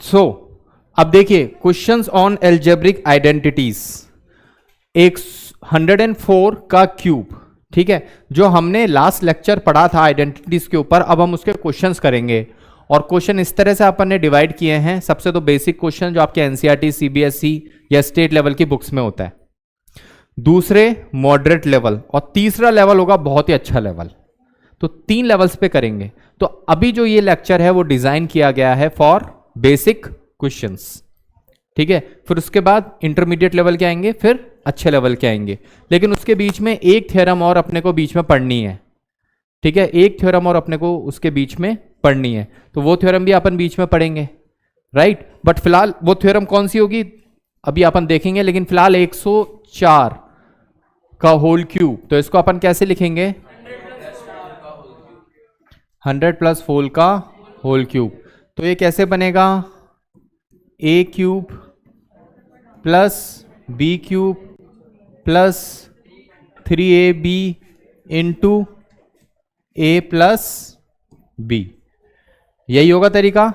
सो अब देखिए questions on algebraic identities, एक 104 का क्यूब, ठीक है, जो हमने लास्ट लेक्चर पढ़ा था आइडेंटिटीज के ऊपर, अब हम उसके क्वेश्चंस करेंगे। और क्वेश्चन इस तरह से अपन ने डिवाइड किए हैं, सबसे तो बेसिक क्वेश्चन जो आपके एनसीईआरटी, सीबीएसई या स्टेट लेवल की बुक्स में होता है, दूसरे मॉडरेट लेवल, और तीसरा लेवल होगा बहुत ही अच्छा लेवल। तो 3 लेवल्स पे करेंगे। तो अभी जो ये लेक्चर है वो डिजाइन किया गया है फॉर बेसिक क्वेश्चंस, ठीक है। फिर उसके बाद इंटरमीडिएट लेवल के आएंगे, फिर अच्छे लेवल के आएंगे, लेकिन उसके बीच में एक थ्योरम और अपने को बीच में पढ़नी है, ठीक है, एक थ्योरम और अपने को उसके बीच में पढ़नी है। तो वो थ्योरम भी अपन बीच में पढ़ेंगे, राइट। बट फिलहाल वो थ्योरम कौन सी होगी अभी अपन देखेंगे, लेकिन फिलहाल 104 का होल क्यूब, तो इसको अपन कैसे लिखेंगे, 100 प्लस 4 का होल क्यूब। तो ये कैसे बनेगा, a cube plus b cube plus 3ab into a plus b, यही होगा तरीका,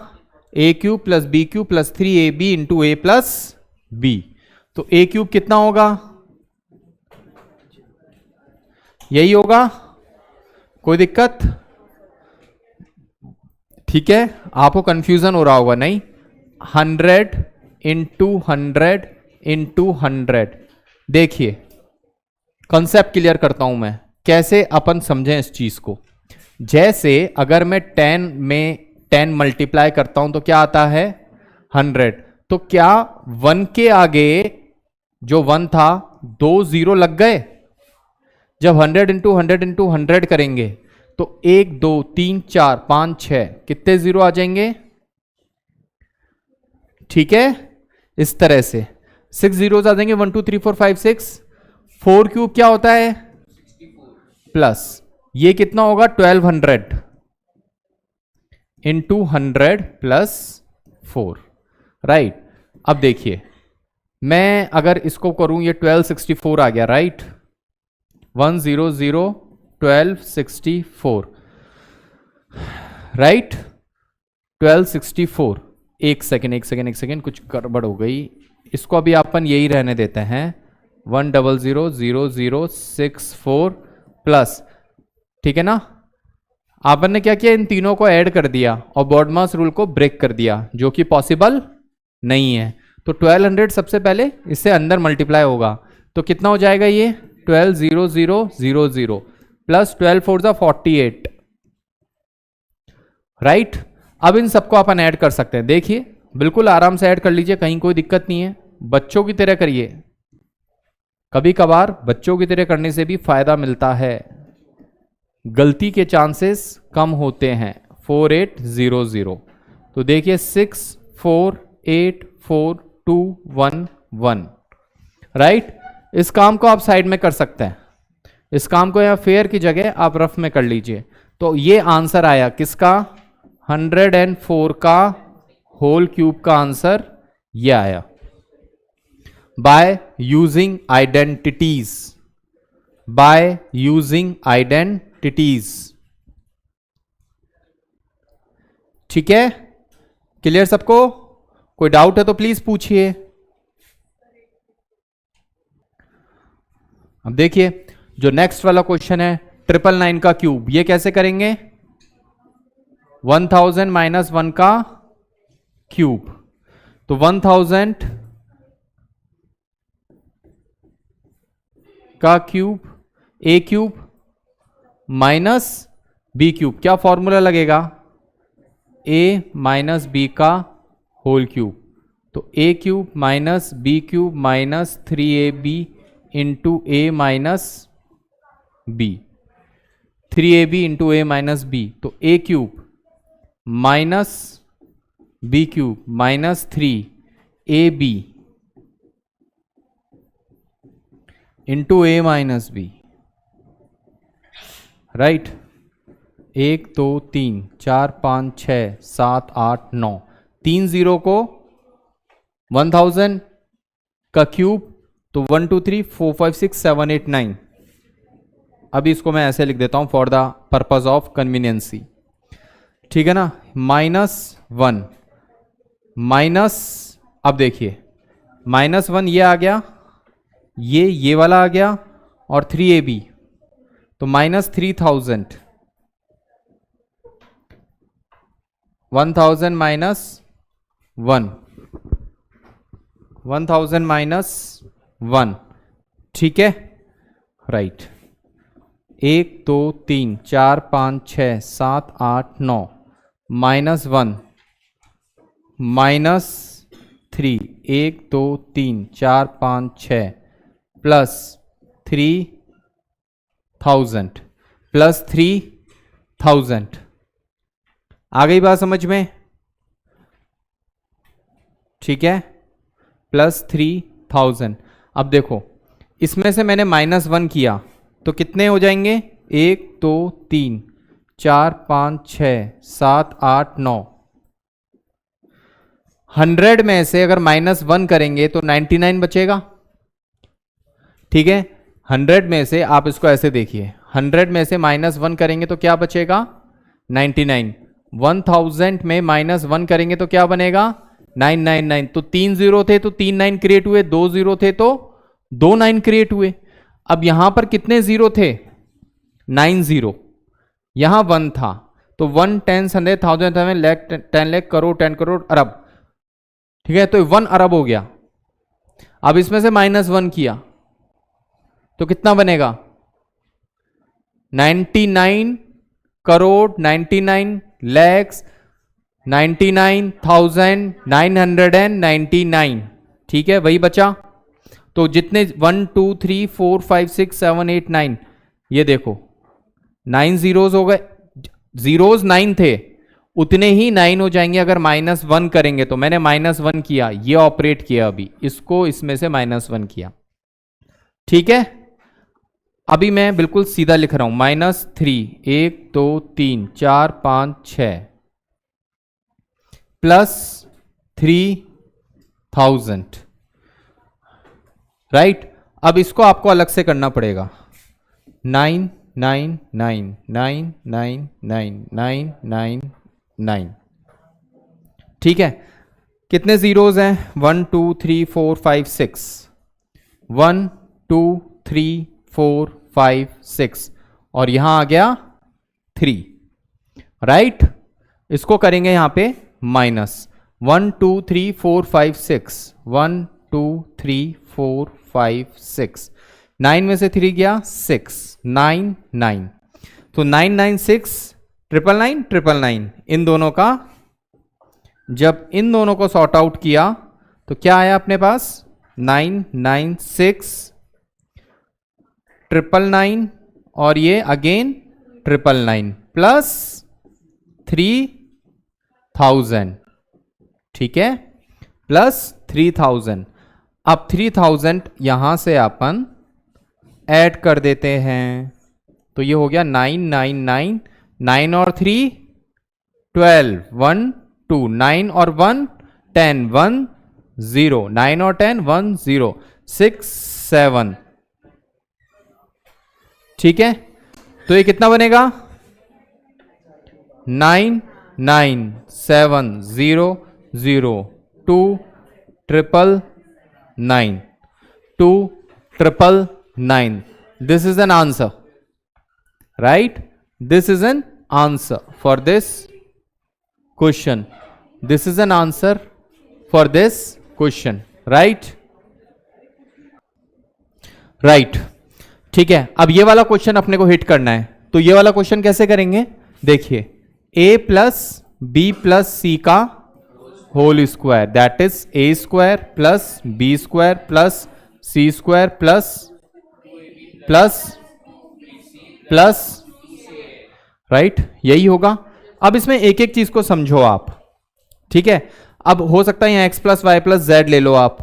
a cube plus b cube plus 3ab into a plus b. तो ए क्यूब कितना होगा, यही होगा, कोई दिक्कत, ठीक है। आपको कंफ्यूजन हो रहा होगा, नहीं, 100 इंटू 100 इंटू 100। देखिए कॉन्सेप्ट क्लियर करता हूं मैं, कैसे अपन समझें इस चीज को। जैसे अगर मैं 10 में 10 मल्टीप्लाई करता हूं तो क्या आता है 100, तो क्या 1 के आगे जो 1 था 2 0 लग गए। जब 100 इंटू 100 इंटू 100 करेंगे तो 1 2 3 4 5 6 कितने 0 आ जाएंगे, ठीक है, इस तरह से 6 जीरोस आ जाएंगे, 1 2 3 4 5 6। 4 क्यूब क्या होता है प्लस, ये कितना होगा 1200 इंटू 100 प्लस 4, राइट। अब देखिए मैं अगर इसको करूं, ये 1264 आ गया, राइट, 100 1264, राइट, 1264। एक सेकेंड कुछ गड़बड़ हो गई, इसको अभी अपन यही रहने देते हैं, 1000064 प्लस, ठीक है ना। आपन ने क्या किया, इन तीनों को ऐड कर दिया और बॉडमास रूल को ब्रेक कर दिया, जो कि पॉसिबल नहीं है। तो 1200 सबसे पहले इससे अंदर मल्टीप्लाई होगा, तो कितना हो जाएगा ये 120000 प्लस 12 4 जा 48, राइट। अब इन सबको अपन ऐड कर सकते हैं, देखिए बिल्कुल आराम से ऐड कर लीजिए, कहीं कोई दिक्कत नहीं है, बच्चों की तरह करिए, कभी कभार बच्चों की तरह करने से भी फायदा मिलता है, गलती के चांसेस कम होते हैं। 4800, तो देखिए 6484211, राइट। इस काम को आप साइड में कर सकते हैं, इस काम को या फेयर की जगह आप रफ में कर लीजिए। तो ये आंसर आया किसका, 104 का होल क्यूब का आंसर ये आया, by using identities, by using identities, ठीक है, क्लियर सबको। कोई डाउट है तो प्लीज पूछिए। अब देखिए जो नेक्स्ट वाला क्वेश्चन है 999 का क्यूब, ये कैसे करेंगे, 1000 माइनस 1 का क्यूब, तो 1000 का cube, a cube minus B cube, क्या फॉर्मूला लगेगा, ए माइनस बी का होल क्यूब, तो a cube minus B cube minus 3ab into a minus b, 3ab into a minus b, तो a cube minus B cube minus 3ab into a minus b, right. 1 2 3 4 5 6 7 8 9, 3 0 को 1000 का cube, तो 1 2 3 4 5 6 7 8 9। अभी इसको मैं ऐसे लिख देता हूं for the purpose of conveniences, ठीक है ना, -1 माइनस, अब देखिए -1 ये आ गया, ये वाला आ गया, और 3ab, तो -3000, 1000 माइनस 1, 1000 माइनस 1, ठीक है, राइट। 1 2 3 4 5 6 7 8 9 -1 -3, 1 2 3 4 5 6 प्लस 3000 प्लस 3000, आ गई बात समझ में? ठीक है, प्लस 3000। अब देखो इसमें से मैंने -1 किया तो कितने हो जाएंगे? 1 2 3 4 5 6 7 8 9। 100 में से अगर -1 करेंगे तो 99 बचेगा, ठीक है। 100 में से आप इसको ऐसे देखिए, 100 में से -1 करेंगे तो क्या बचेगा? 99। 1000 में -1 करेंगे तो क्या बनेगा? 999। तो 3 0 थे तो 3 9 क्रिएट हुए, 2 0 थे तो 2 9 क्रिएट हुए। अब यहां पर कितने 0 थे? 9 0। यहां 1 था तो 1 10 100 1000 लाख 10 लाख करोड़ 10 करोड़ अरब, ठीक है, तो 1 अरब हो गया। अब इसमें से -1 किया तो कितना बनेगा? 99 करोड़ 99 लैक्स 99,999, ठीक है, वही बचा। तो जितने 1 2 3 4 5 6 7 8 9, ये देखो 9 जीरोज हो गए, जीरोज 9 थे, उतने ही 9 हो जाएंगे अगर -1 करेंगे। तो मैंने -1 किया, ये ऑपरेट किया, अभी इसको इसमें से -1 किया, ठीक है। अभी मैं बिल्कुल सीधा लिख रहा हूं, -3 1 2 3 4 5 6 प्लस 3000, राइट। अब इसको आपको अलग से करना पड़ेगा, 9 9 9 9 9 9 9 9 9, ठीक है। कितने जीरोज हैं? 1 2 3 4 5 6, 1 2 3 4 5 6, और यहां आ गया 3, राइट। इसको करेंगे यहां पे माइनस 1 2 3 4 5 6, 1 2 3 4 5 6, 9 में से 3 गया 6, 9 9, तो 9 9 6 999 999, इन दोनों का जब इन दोनों को सॉर्ट आउट किया तो क्या आया अपने पास? 996 999, और ये अगेन 999 प्लस 3000, ठीक है, प्लस 3000। अब 3000 यहां से अपन ऐड कर देते हैं, तो ये हो गया 999, 9 और 3 12, 1 2, 9 और 1 10, 1 0, 9 और 10 1 0, 6 7, ठीक है। तो ये कितना बनेगा? 9 9 7 0 0 2 999 2 999, this is an answer, right? This is an answer for this question. This is an answer for this question, right? Right, ठीक है। अब ये वाला क्वेश्चन अपने को हिट करना है, तो ये वाला क्वेश्चन कैसे करेंगे? देखिए, a plus B plus C का whole square, that is a square plus B square plus C square plus plus plus, right, यही होगा। अब इसमें एक एक चीज को समझो आप, ठीक है। अब हो सकता है यहाँ x plus Y plus Z ले लो आप,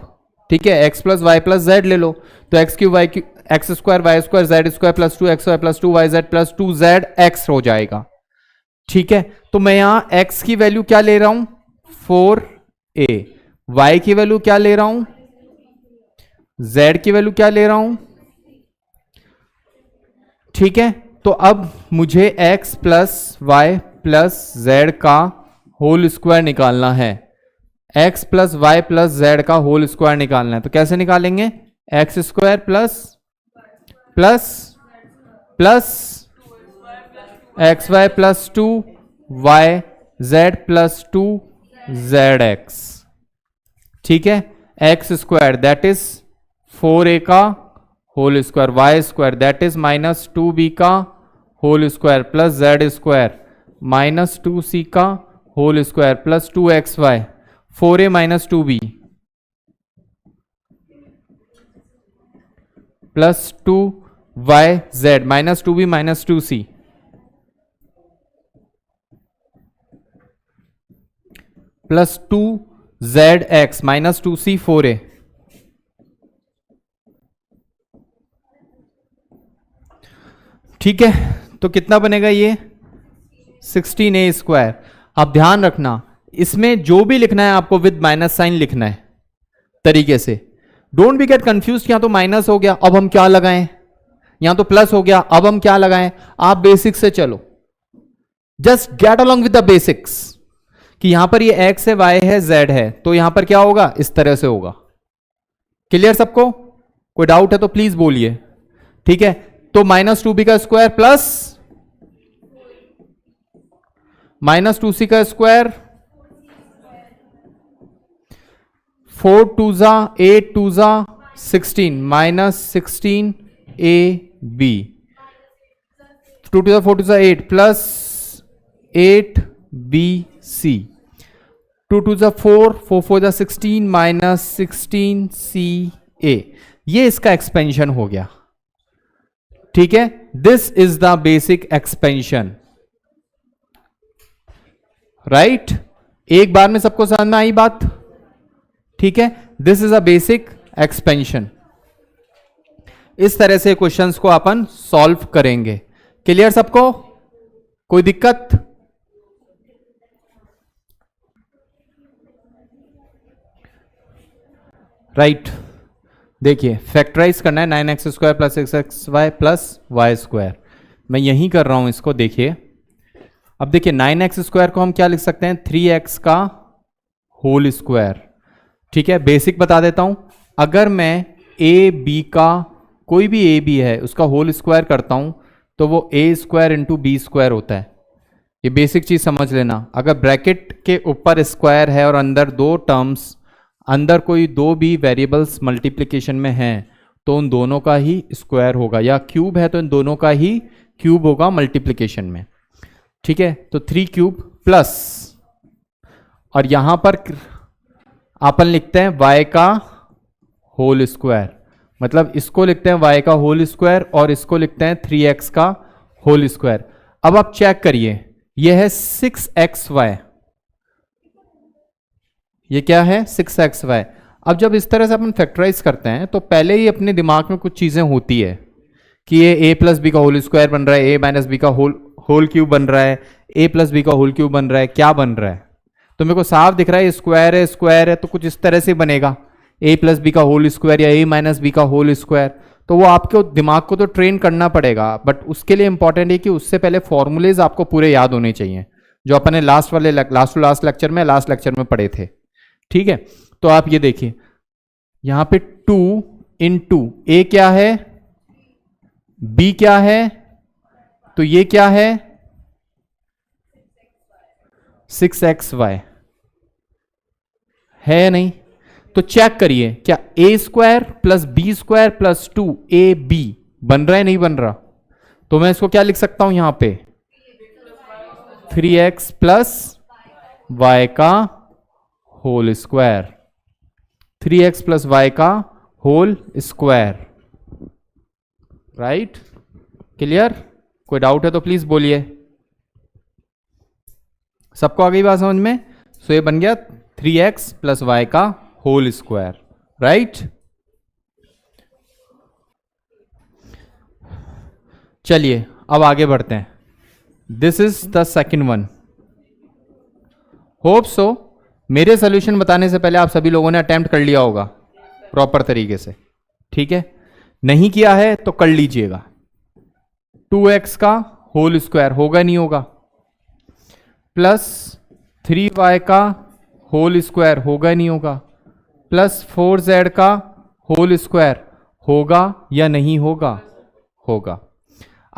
ठीक है, x plus Y plus Z ले लो, तो X Q Y X square Y square Z square plus 2 XY plus 2 YZ plus 2 ZX हो जाएगा, ठीक है। तो मैं यहां x की वैल्यू क्या ले रहा हूं? 4a, y की वैल्यू क्या ले रहा हूं? z की वैल्यू क्या ले रहा हूं? ठीक है। तो अब मुझे x plus Y plus Z का होल स्क्वायर निकालना है, X plus Y plus Z का होल स्क्वायर निकालना है, तो कैसे निकालेंगे? X square plus plus plus X Y plus 2 Y Z plus 2 Z X. ठीक है, X square that is 4a का whole square, Y square that is minus 2b का whole square plus Z square minus 2c का whole square plus 2xy 4a minus 2b plus 2yz minus 2b minus 2c plus 2zx minus 2c 4a। ठीक है, तो कितना बनेगा ये? 16a square. अब ध्यान रखना, इसमें जो भी लिखना है आपको विद माइनस साइन लिखना है तरीके से। डोंट बी गेट कंफ्यूज, यहां तो माइनस हो गया अब हम क्या लगाएं, यहां तो प्लस हो गया अब हम क्या लगाएं। आप बेसिक्स से चलो, just get along with the basics कि यहां पर ये x है, y है, z है, तो यहां पर क्या होगा? इस तरह से होगा। क्लियर सबको? कोई डाउट है तो प्लीज बोलिए। ठीक है, तो माइनस 2b का स्क्वायर प्लस माइनस 2c का स्क्वायर, 4 2 जा 8 2 जा 16 माइनस 16ab 2 2 जा 4 2 जा 8 प्लस 8bc 2 2 जा 4 4 4 जा 16 माइनस 16ca। ये इसका एक्सपेंशन हो गया। ठीक है, this is the basic expansion. Right, एक बार में सबको समझ में आई बात? ठीक है, this is a basic expansion. इस तरह से क्वेश्चंस को अपन सॉल्व करेंगे। क्लियर सबको? कोई दिक्कत? राइट, देखिए फैक्टराइज करना है 9x square plus 6xy plus Y square. मैं यहीं कर रहा हूं इसको, देखिए। अब देखिए 9x स्क्वायर को हम क्या लिख सकते हैं? 3x का होल स्क्वायर। ठीक है, बेसिक बता देता हूं। अगर मैं ए बी का, कोई भी ए बी है उसका होल स्क्वायर करता हूं तो वो ए स्क्वायर इंटू बी स्क्वायर होता है। ये बेसिक चीज समझ लेना। अगर ब्रैकेट के ऊपर स्क्वायर है और अंदर दो टर्म्स, अंदर कोई दो भी वेरिएबल्स मल्टीप्लिकेशन में हैं तो उन दोनों का ही स्क्वायर होगा, या क्यूब है तो इन दोनों का ही क्यूब होगा मल्टीप्लिकेशन में। ठीक है, तो 3 क्यूब प्लस, और यहां पर अपन लिखते हैं y का होल स्क्वायर, मतलब इसको लिखते हैं y का होल स्क्वायर और इसको लिखते हैं 3x का होल स्क्वायर। अब आप चेक करिए, यह है 6xy, ये क्या है? 6xy। अब जब इस तरह से अपन फैक्टराइज करते हैं तो पहले ही अपने दिमाग में कुछ चीजें होती है कि ये a प्लस बी का होल स्क्वायर बन रहा है, a माइनस बी का होल क्यूब बन रहा है, a प्लस बी का होल क्यूब बन रहा है, क्या बन रहा है? तो मेरे को साफ दिख रहा है स्क्वायर है तो कुछ इस तरह से बनेगा, a प्लस बी का होल स्क्वायर या a माइनस बी का होल स्क्वायर। तो वो आपके दिमाग को तो ट्रेन करना पड़ेगा, बट उसके लिए इंपॉर्टेंट है कि उससे पहले फॉर्मूलेज आपको पूरे याद होने चाहिए, जो अपने लास्ट लेक्चर में पढ़े थे। ठीक है, तो आप ये देखिए यहां पे 2 इंटू ए क्या है, बी क्या है, तो ये क्या है? 6xy है या नहीं? तो चेक करिए, क्या a square plus B square plus 2ab बन रहा है, नहीं बन रहा? तो मैं इसको क्या लिख सकता हूं यहां पे? 3x प्लस y का whole square, 3x plus Y का होल स्क्वायर। Right, clear? कोई डाउट है तो प्लीज बोलिए। सबको आ गई बात समझ में? सो ये बन गया 3x प्लस वाई का होल स्क्वायर। राइट, चलिए अब आगे बढ़ते हैं। This is the second one. Hope so मेरे सोल्यूशन बताने से पहले आप सभी लोगों ने अटेम्प्ट कर लिया होगा प्रॉपर तरीके से। ठीक है, नहीं किया है तो कर लीजिएगा। 2x का होल स्क्वायर होगा नहीं होगा, प्लस 3y का होल स्क्वायर होगा नहीं होगा, प्लस 4z का होल स्क्वायर होगा या नहीं होगा, होगा।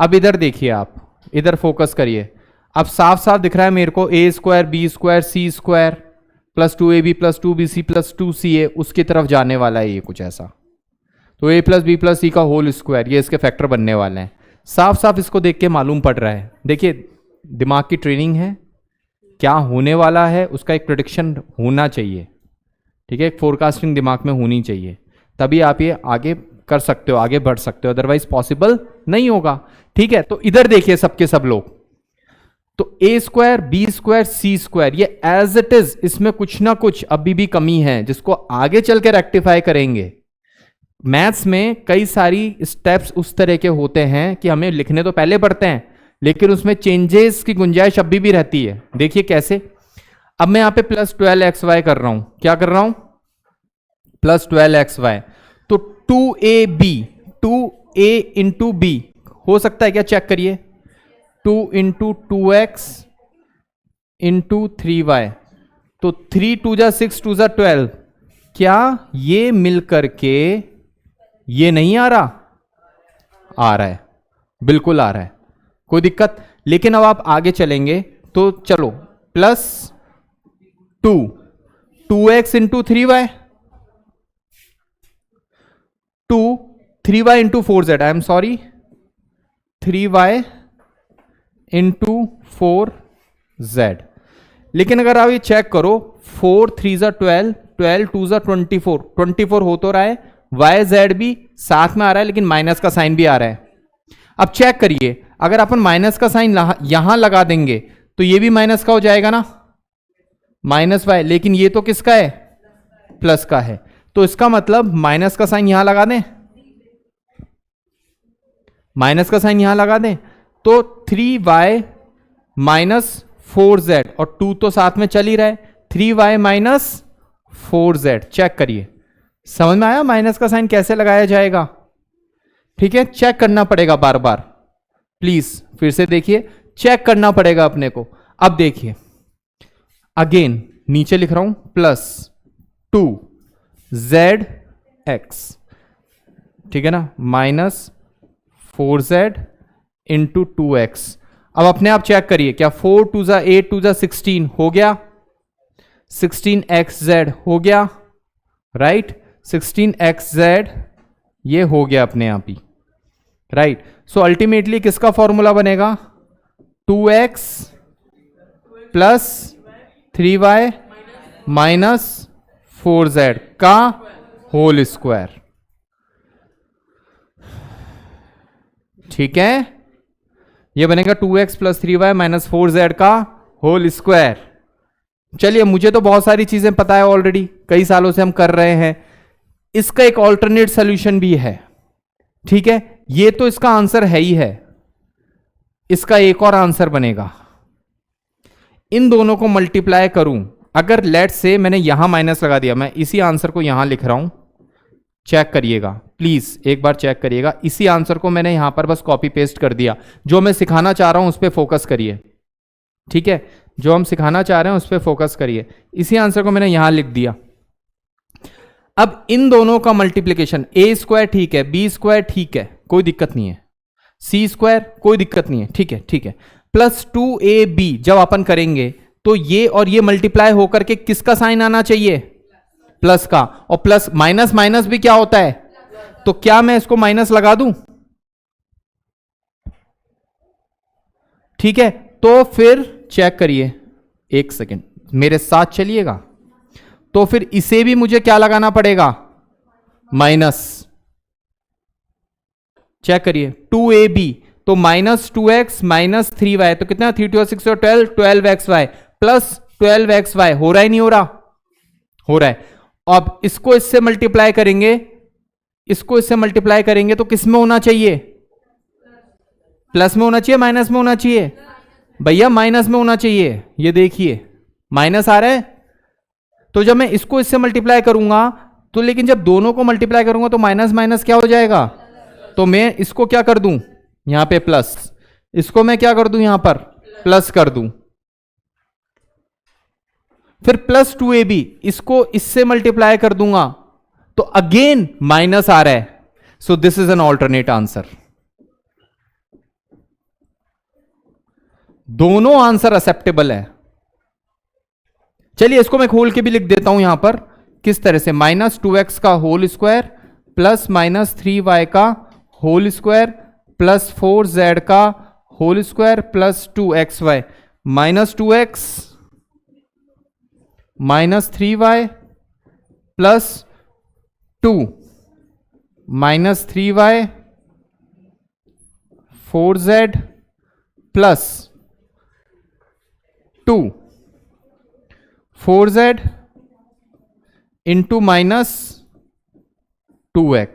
अब इधर देखिए, आप इधर फोकस करिए, अब साफ साफ दिख रहा है मेरे को a square b square c square plus 2ab plus 2bc plus 2ca उसकी तरफ जाने वाला है ये कुछ ऐसा। तो a plus B plus C का होल स्क्वायर ये इसके फैक्टर बनने वाले हैं। साफ साफ इसको देख के मालूम पड़ रहा है। देखिए दिमाग की ट्रेनिंग है, क्या होने वाला है उसका एक प्रेडिक्शन होना चाहिए, ठीक है, एक फोरकास्टिंग दिमाग में होनी चाहिए, तभी आप ये आगे कर सकते हो, आगे बढ़ सकते हो, अदरवाइज पॉसिबल नहीं होगा। ठीक है, तो इधर देखिए सबके सब लोग, तो ए square b square c square ये एज इट इज, इसमें कुछ ना कुछ अभी भी कमी है जिसको आगे चल के रेक्टिफाई करेंगे। मैथ्स में कई सारी स्टेप्स उस तरह के होते हैं कि हमें लिखने तो पहले पड़ते हैं, लेकिन उसमें चेंजेस की गुंजाइश अभी भी रहती है। देखिए कैसे, अब मैं यहां पे प्लस 12xy कर रहा हूं, क्या कर रहा हूं, प्लस 12xy, तो 2ab 2a इंटू बी हो सकता है क्या, चेक करिए, 2 इंटू 2x इंटू 3y, तो 3 2 जा 6 2 जा 12, क्या ये मिलकर के ये नहीं आ रहा, आ रहा है, बिल्कुल आ रहा है, कोई दिक्कत। लेकिन अब आप आगे चलेंगे तो चलो plus 2x into 3y, 3y into 4z, I am sorry 3y into 4z। लेकिन अगर आप ये चेक करो 4 3 जा 12 12 2 जा 24 24 हो तो रहा है, वाई जेड भी साथ में आ रहा है लेकिन माइनस का साइन भी आ रहा है। अब चेक करिए, अगर अपन माइनस का साइन यहां लगा देंगे तो ये भी माइनस का हो जाएगा ना, माइनस वाई, लेकिन ये तो किसका है, प्लस का है, तो इसका मतलब माइनस का साइन यहां लगा दें, माइनस का साइन यहां लगा दें, तो 3y माइनस 4z और 2 तो साथ में चल ही रहा है, 3y माइनस 4z। चेक करिए, समझ में आया माइनस का साइन कैसे लगाया जाएगा, ठीक है, चेक करना पड़ेगा बार बार, प्लीज फिर से देखिए, चेक करना पड़ेगा अपने को। अब देखिए अगेन नीचे लिख रहा हूं प्लस 2zx, ठीक है ना, माइनस 4z इंटू 2x। अब अपने आप चेक करिए, क्या 4 2 जा 8 2 जा 16 हो गया, 16xz हो गया, राइट, 16xz ये हो गया अपने आप ही, राइट। सो अल्टीमेटली किसका फॉर्मूला बनेगा, 2x plus 3y minus 4z का होल स्क्वायर, ठीक है, ये बनेगा 2x plus 3y minus 4z का होल स्क्वायर। चलिए, मुझे तो बहुत सारी चीजें पता है ऑलरेडी, कई सालों से हम कर रहे हैं, इसका एक ऑल्टरनेट सॉल्यूशन भी है, ठीक है, ये तो इसका आंसर है ही है, इसका एक और आंसर बनेगा, इन दोनों को मल्टीप्लाई करूं, अगर लेट से मैंने यहां माइनस लगा दिया, मैं इसी आंसर को यहां लिख रहा हूं, चेक करिएगा प्लीज एक बार चेक करिएगा, इसी आंसर को मैंने यहां पर बस कॉपी पेस्ट कर दिया, जो मैं सिखाना चाह रहा हूं उस पर फोकस करिए, ठीक है, जो हम सिखाना चाह रहे हैं उस पर फोकस करिए, इसी आंसर को मैंने यहां लिख दिया। अब इन दोनों का मल्टीप्लीकेशन, ए स्क्वायर ठीक है, बी स्क्वायर ठीक है, कोई दिक्कत नहीं है, सी स्क्वायर कोई दिक्कत नहीं है, ठीक है, ठीक है, प्लस 2ab जब अपन करेंगे तो ये और ये मल्टीप्लाई होकर के किसका साइन आना चाहिए, प्लस का, और प्लस माइनस माइनस भी क्या होता है, तो क्या मैं इसको माइनस लगा दूं, ठीक है, तो फिर चेक करिए, एक सेकेंड मेरे साथ चलिएगा, तो फिर इसे भी मुझे क्या लगाना पड़ेगा, माइनस, चेक करिए 2ab, तो माइनस 2x माइनस 3y, तो कितना 3 2 6 और 12 12xy प्लस 12xy, हो रहा है नहीं हो रहा, हो रहा है। अब इसको इससे मल्टीप्लाई करेंगे, इसको इससे मल्टीप्लाई करेंगे तो किस में होना चाहिए, प्लस में होना चाहिए, माइनस में होना चाहिए, भैया माइनस में होना चाहिए, ये देखिए माइनस आ रहा है, तो जब मैं इसको इससे मल्टीप्लाई करूंगा तो, लेकिन जब दोनों को मल्टीप्लाई करूंगा तो माइनस माइनस क्या हो जाएगा, तो मैं इसको क्या कर दूं यहां पे प्लस, इसको मैं क्या कर दूं यहां पर प्लस कर दूं, फिर प्लस 2ab, इसको इससे मल्टीप्लाई कर दूंगा तो अगेन माइनस आ रहा है. So this is an alternate answer. दोनों आंसर एक्सेप्टेबल है. चलिए इसको मैं खोल के भी लिख देता हूं यहां पर किस तरह से. -2x का होल स्क्वायर प्लस -3y का होल स्क्वायर प्लस 4z का whole square plus 2xy. -2x -3y plus 2 -3y 4z plus 2 4z into -2x.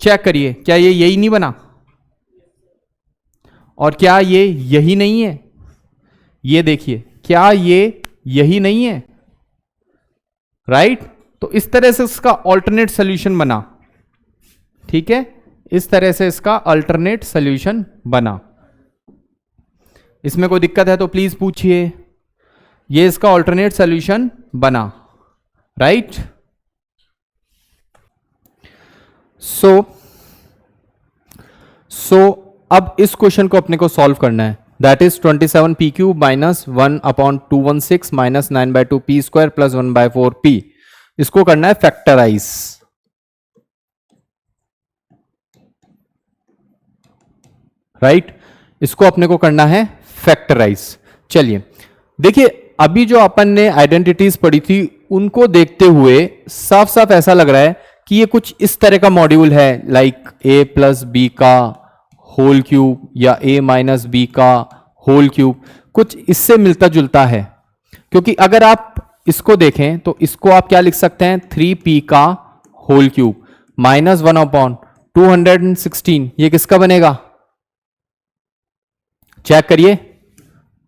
Check करिए क्या ये यही नहीं बना, और क्या ये यही नहीं है. ये देखिए क्या ये यही नहीं है, राइट. तो इस तरह से इसका अल्टरनेट सॉल्यूशन बना. ठीक है, इस तरह से इसका अल्टरनेट सॉल्यूशन बना. इसमें कोई दिक्कत है तो प्लीज पूछिए. ये इसका अल्टरनेट सॉल्यूशन बना, राइट. सो अब इस क्वेश्चन को अपने को सॉल्व करना है. That is 27p cube minus 1/216 minus 9/2 p square plus 1/4 p. इसको करना है फैक्टराइज. राइट, इसको अपने को करना है फैक्टराइज. चलिए देखिए, अभी जो अपन ने आइडेंटिटीज पढ़ी थी उनको देखते हुए साफ साफ ऐसा लग रहा है कि ये कुछ इस तरह का मॉड्यूल है, लाइक a प्लस बी का होल क्यूब या a माइनस बी का होल क्यूब. कुछ इससे मिलता जुलता है, क्योंकि अगर आप इसको देखें तो इसको आप क्या लिख सकते हैं, 3p का होल क्यूब माइनस 1/216. ये किसका बनेगा, चेक करिए.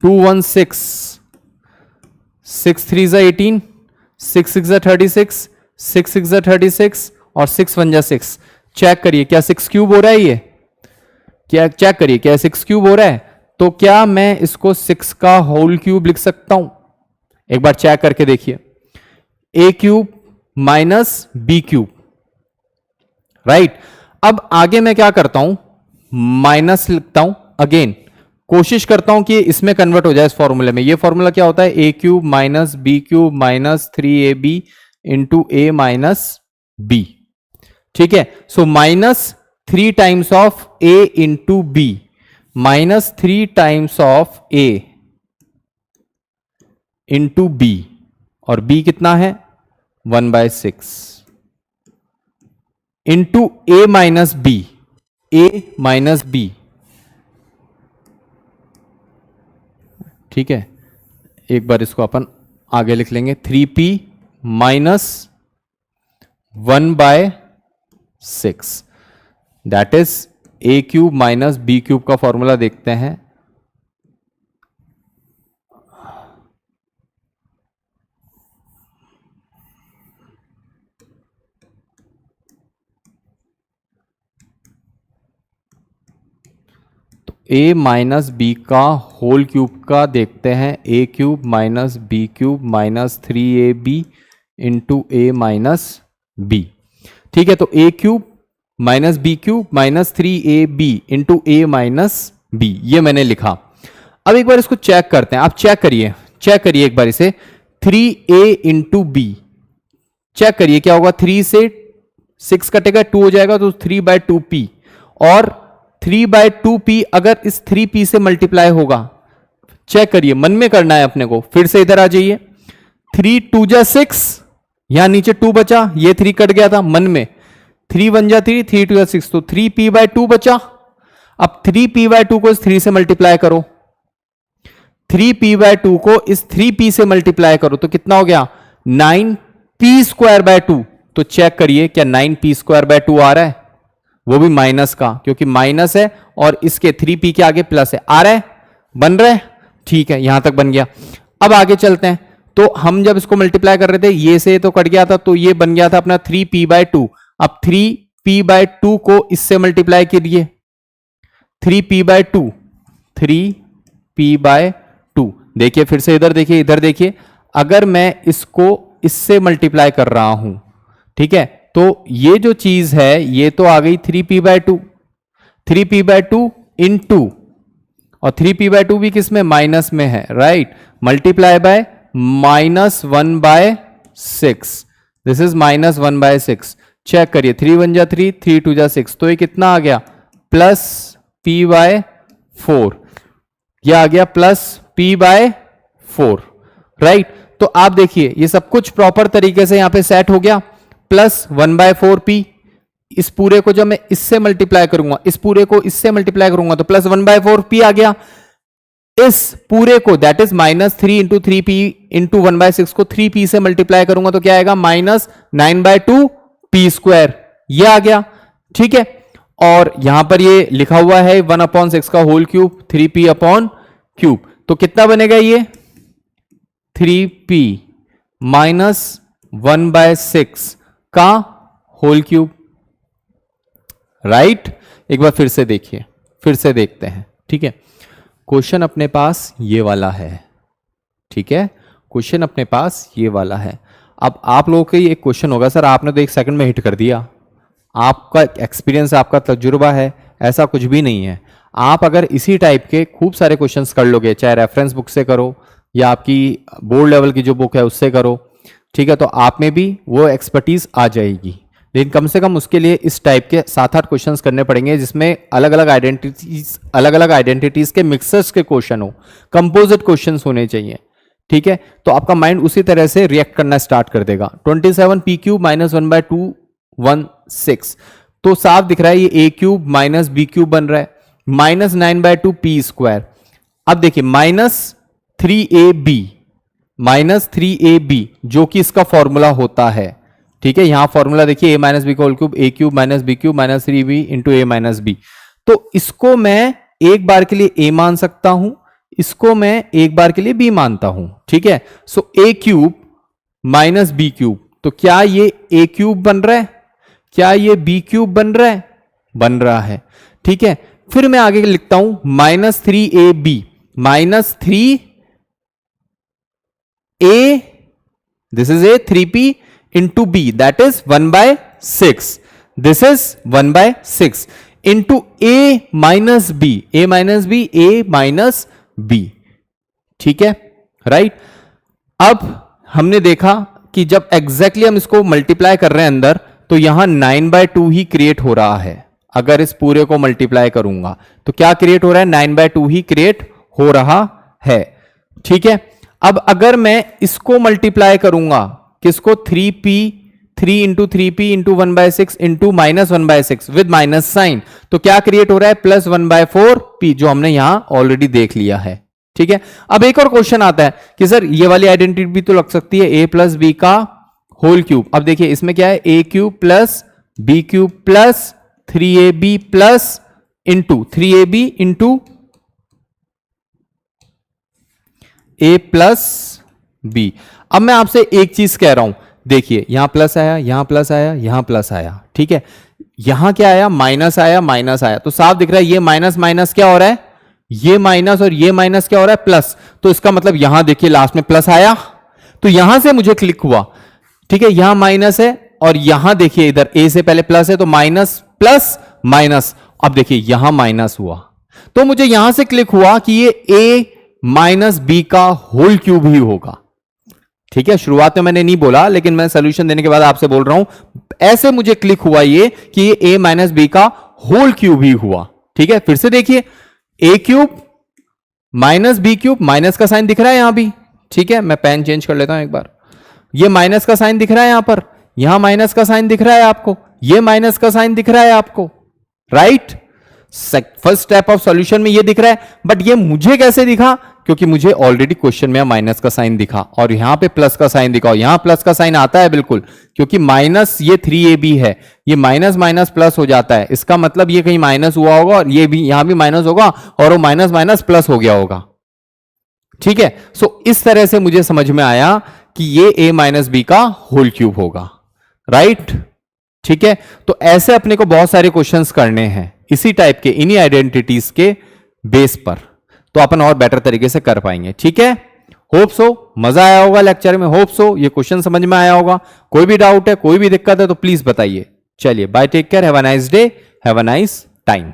216 6 3 जा 18 6 6 जा 36 6 6 जा 36 और 6 1 जा 6. चेक करिए क्या 6 क्यूब हो रहा है. ये क्या, चेक करिए क्या 6 क्यूब हो रहा है. तो क्या मैं इसको 6 का होल क्यूब लिख सकता हूं, एक बार चेक करके देखिए. a cube minus B cube, right. अब आगे मैं क्या करता हूं, माइनस लिखता हूं. अगेन कोशिश करता हूं कि इसमें कन्वर्ट हो जाए इस फॉर्मूले में. ये फॉर्मूला क्या होता है, a cube minus B cube minus 3ab into a minus B. ठीक है, so minus 3 times of a into B minus 3 times of a into B, और b कितना है 1/6 into a minus B, a minus B. ठीक है, एक बार इसको अपन आगे लिख लेंगे. 3p minus 1/6, that is a cube minus B cube का फॉर्मूला देखते हैं. a माइनस बी का होल क्यूब का देखते हैं. a cube minus B cube minus 3ab into a minus B. ठीक है, तो a cube minus B cube minus 3ab into a minus B, ये मैंने लिखा. अब एक बार इसको चेक करते हैं. आप चेक करिए एक बार इसे. 3a इंटू बी, चेक करिए क्या होगा. 3 से 6 कटेगा 2 हो जाएगा तो 3/2p, और 3/2p अगर इस 3p से मल्टीप्लाई होगा. चेक करिए, मन में करना है अपने को. फिर से इधर आ जाइए. 3 2 जा 6, यहां नीचे 2 बचा, ये 3 कट गया था मन में. 3 1 जा 3 3 2 जा 6, तो 3p/2 बचा. अब 3p/2 को इस 3 से मल्टीप्लाई करो. 3p/2 को इस 3p से मल्टीप्लाई करो तो कितना हो गया 9p²/2. तो चेक करिए क्या 9p²/2 आ रहा है, वो भी माइनस का, क्योंकि माइनस है और इसके 3p के आगे प्लस है. आ रहा है, बन रहा है. ठीक है, यहां तक बन गया. अब आगे चलते हैं. तो हम जब इसको मल्टीप्लाई कर रहे थे ये से तो कट गया था, तो ये बन गया था अपना 3p/2. अब 3p/2 को इससे मल्टीप्लाई कीजिए. 3p/2 देखिए फिर से इधर देखिए, अगर मैं इसको इससे मल्टीप्लाई कर रहा हूं, ठीक है, तो ये जो चीज है ये तो आ गई 3p/2, 3p/2 इंटू, और 3p/2 भी किस में, माइनस में है, right, multiply by -1/6, this is -1/6। Check करिए, 3 1 जा 3, 3 2 जा 6, तो ये कितना आ गया, +p/4, ये आ गया +p/4, राइट। तो आप देखिए ये सब कुछ प्रॉपर तरीके से यहां पे सेट हो गया, +1/4p, इस पूरे को जब मैं इससे मल्टीप्लाई करूंगा, इस पूरे को इससे मल्टीप्लाई करूंगा तो +1/4p आ गया। इस पूरे को that is -3 into 3p into 1/6 को 3p से मल्टीप्लाई करूंगा तो क्या आएगा, -9/2p², ये आ गया, ठीक है। और यहां पर ये लिखा हुआ है 1/6 का होल क्यूब, 3p/3, तो कितना बनेगा ये 3p -1/6 का होल क्यूब, राइट। एक बार फिर से देखिए, फिर से देखते हैं, ठीक है। क्वेश्चन अपने पास ये वाला है, ठीक है, क्वेश्चन अपने पास ये वाला है। अब आप लोगों का ये क्वेश्चन होगा, सर आपने तो 1 सेकंड में हिट कर दिया, आपका एक्सपीरियंस, आपका तजुर्बा है, ऐसा कुछ भी नहीं है। आप अगर इसी टाइप के खूब सारे क्वेश्चंस कर लोगे, चाहे रेफरेंस बुक से करो या आपकी बोर्ड लेवल की जो बुक है उससे करो, ठीक है, तो आप में भी वो एक्सपर्टीज आ जाएगी। लेकिन कम से कम उसके लिए इस टाइप के 7-8 क्वेश्चंस करने पड़ेंगे जिसमें अलग अलग आइडेंटिटीज के मिक्सर्स के क्वेश्चन हो, कंपोजिट क्वेश्चंस होने चाहिए, ठीक है। तो आपका माइंड उसी तरह से रिएक्ट करना स्टार्ट कर देगा। 27p³ -1/216, तो साफ दिख रहा है ये a³ -b³ बन रहा है, -9/2p²। अब देखिए -3ab जो कि इसका फॉर्मूला होता है, ठीक है, यहां फॉर्मूला देखिए, a - b का whole cube, a³ - b³ -3b into a - b। तो इसको मैं एक बार के लिए a मान सकता हूं, इसको मैं एक बार के लिए b मानता हूं, ठीक है। सो a³ - b³, तो क्या ये a³ बन रहा है, क्या ये b³ बन रहा है, बन रहा है, ठीक है। फिर मैं आगे लिखता हूं -3ab -3a, this is a 3p into b, that is 1/6, this is 1/6 into a minus b, a minus b, ठीक है, राइट। अब हमने देखा कि जब एग्जैक्टली हम इसको मल्टीप्लाई कर रहे हैं अंदर, तो यहां 9/2 ही क्रिएट हो रहा है। अगर इस पूरे को मल्टीप्लाई करूंगा तो क्या क्रिएट हो रहा है, 9/2 ही क्रिएट हो रहा है, ठीक है। अब अगर मैं इसको मल्टीप्लाई करूंगा, किसको, 3 into 3p into 1/6 into -1/6 with minus sign, तो क्या क्रिएट हो रहा है, +1/4p, जो हमने यहां ऑलरेडी देख लिया है, ठीक है। अब एक और क्वेश्चन आता है कि सर ये वाली आइडेंटिटी भी तो लग सकती है, a + b का होल क्यूब। अब देखिए इसमें क्या है, a³ + b³ + 3ab plus into 3ab into a + b। अब मैं आपसे एक चीज कह रहा हूं, देखिए यहां प्लस आया, यहां प्लस आया, यहां प्लस आया, ठीक है, यहां क्या आया, माइनस आया, माइनस आया, तो साफ दिख रहा है ये माइनस माइनस क्या हो रहा है, ये माइनस, और ये माइनस क्या हो रहा है, प्लस। तो इसका मतलब यहां देखिए लास्ट में प्लस आया, तो यहां से मुझे क्लिक हुआ, ठीक है, यहां माइनस है और यहां देखिए इधर a से पहले प्लस है, तो माइनस प्लस माइनस। अब देखिए यहां माइनस हुआ, तो मुझे यहां से क्लिक हुआ कि ये a - b का होल क्यूब ही होगा, ठीक है। शुरुआत में मैंने नहीं बोला, लेकिन मैं सोल्यूशन देने के बाद आपसे बोल रहा हूं, ऐसे मुझे क्लिक हुआ ये कि ये a - b का होल क्यूब ही हुआ, ठीक है। फिर से देखिए, a³ - b³, माइनस का साइन दिख रहा है यहां भी, ठीक है। मैं पेन चेंज कर लेता हूं एक बार, ये माइनस का साइन दिख रहा है यहां पर, यहां माइनस का साइन दिख रहा है आपको, ये माइनस का साइन दिख रहा है आपको, right. First step of solution में ये दिख रहा है, बट ये मुझे कैसे दिखा, क्योंकि मुझे ऑलरेडी क्वेश्चन में माइनस का साइन दिखा और यहां पे प्लस का साइन दिखा, यहां प्लस का साइन आता है बिल्कुल, क्योंकि माइनस ये 3ab है, ये माइनस माइनस प्लस हो जाता है, इसका मतलब ये कहीं माइनस हुआ होगा और ये भी यहां भी माइनस होगा और वो माइनस माइनस प्लस हो गया होगा, ठीक है। सो इस तरह से मुझे समझ में आया कि ये a - b का होल क्यूब होगा, राइट, ठीक है। तो ऐसे अपने को बहुत सारे क्वेश्चंस करने हैं इसी टाइप के, इन्हीं आइडेंटिटीज के बेस पर, तो अपन और बेटर तरीके से कर पाएंगे, ठीक है। होप सो मजा आया होगा लेक्चर में, होप सो ये क्वेश्चन समझ में आया होगा। कोई भी डाउट है, कोई भी दिक्कत है तो प्लीज बताइए। चलिए bye, take care, have a nice day, have a nice time.